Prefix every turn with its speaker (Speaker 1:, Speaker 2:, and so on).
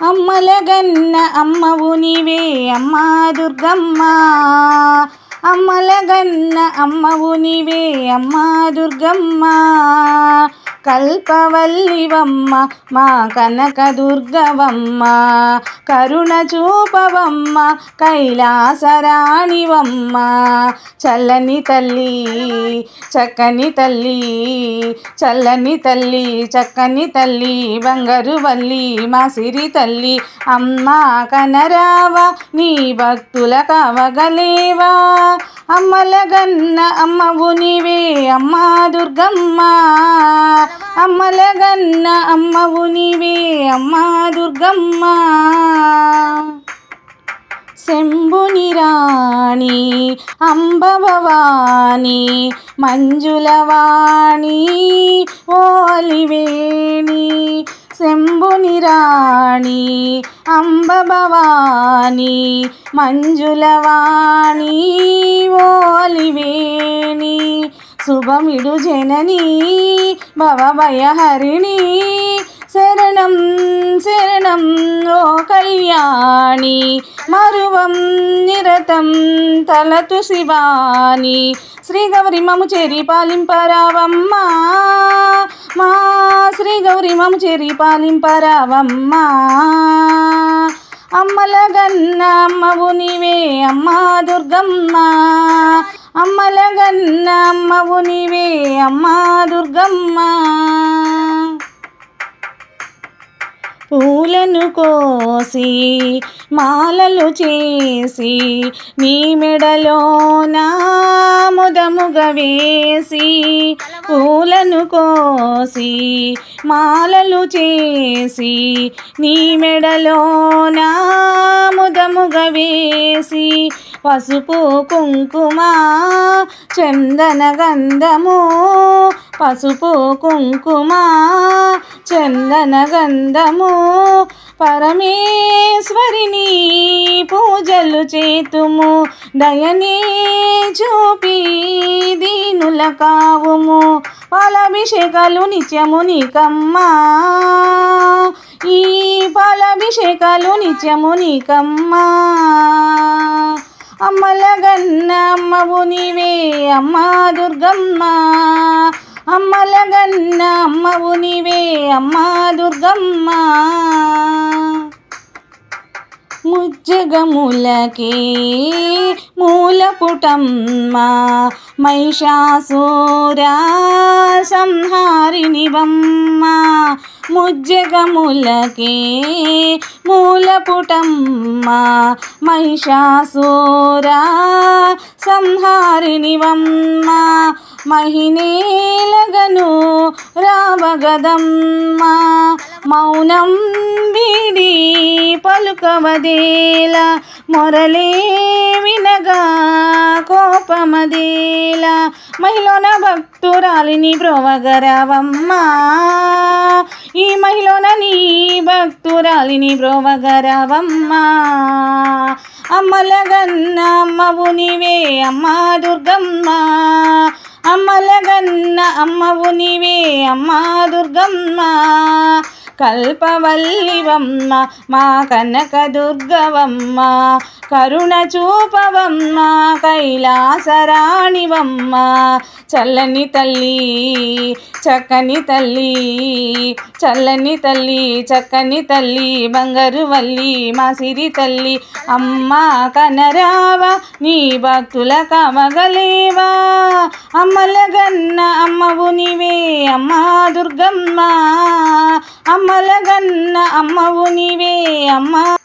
Speaker 1: అమ్మలగన్న అమ్మవు నీవే అమ్మా దుర్గమ్మ. అమ్మలగన్న అమ్మవు నీవే అమ్మా దుర్గమ్మ. కల్పవల్లివమ్మ మా కనక దుర్గవమ్మ. కరుణ చూపవమ్మ కైలాసరాణివమ్మ. చల్లని తల్లి చక్కని తల్లి, చల్లని తల్లి చక్కని తల్లి, బంగారు వల్లి మా సిరి తల్లి. అమ్మ కనరావా నీ భక్తుల కావగలేవా. అమ్మలగన్న అమ్మవు నీవే అమ్మా దుర్గమ్మ. అమ్మలగన్న అమ్మవు నీవే అమ్మా దుర్గమ్మ. శంభుని రాణి అంబభవాని మంజులవాణి ఓలివేణి. శంభుని రాణి అంబభవాని మంజులవాణి ఓలివేణి. శుభమిడు జనని భవభయహరిణి. శరణం శరణం ఓ కళ్యాణి. మరువం నిరతం తలతు శివాని. శ్రీ గౌరి మము చేరి పాలింపరావమ్మ. మా శ్రీ గౌరి మము చేరి పాలింపరావమ్మ. అమ్మలగన్న అమ్మవు నీవే అమ్మా దుర్గమ్మ. అమ్మలగన్న అమ్మవు నీవే అమ్మా దుర్గమ్మ. పూలను కోసి మాలలు చేసి నీ మెడలోన ముదముగ వేసి. పూలను కోసి మాలలు చేసి నీ మెడలోన ముదముగ వేసి. పసుపు కుంకుమ చందన గంధము, పసుపు కుంకుమ చందన గంధము. పరమేశ్వరిని పూజలు చేతుము, దయనే చూపి దీనుల కావుము. పాలాభిషేకాలు నిత్యము నీకమ్మా. ఈ పాలాభిషేకాలు నిత్యము నీకమ్మా. అమ్మలగన్న అమ్మవు నీవే అమ్మా దుర్గమ్మ. అమ్మలగన్న అమ్మవు నీవే అమ్మా దుర్గమ్మ. ముజ్జగములకే మూలపుటమ్మ మహిషాసురా సంహారిణివమ్మ. ముజ్జగములకే మూలపుటమ్మ మహిషాసురా సంహారిణివమ్మ. మహినేలగను రావగదమ్మ. మౌనం వీడి పలుకవదేల, మొరలే వినగా కోపమదేల. మహిళన భక్తురాలిని బ్రోవగరవమ్మ. ఈ మహిళన నీ భక్తురాలిని బ్రోవగరవమ్మ. అమ్మలగన్న అమ్మవు నీవే అమ్మా దుర్గమ్మ. అమ్మలగన్న అమ్మవు నీవే అమ్మా దుర్గమ్మ. కల్పవల్లివమ్మ మా కనక దుర్గవమ్మ. కరుణ చూపవమ్మ కైలాసరాణివమ్మ. చల్లని తల్లి చక్కని తల్లి, చల్లని తల్లి చక్కని తల్లి, బంగారు వల్లి మా సిరి తల్లి. అమ్మ కనరావా నీ భక్తుల కావగలేవా. అమ్మలగన్న అమ్మవు నీవే అమ్మా దుర్గమ్మ. అమ్మలగన్న అమ్మవు నీవే అమ్మా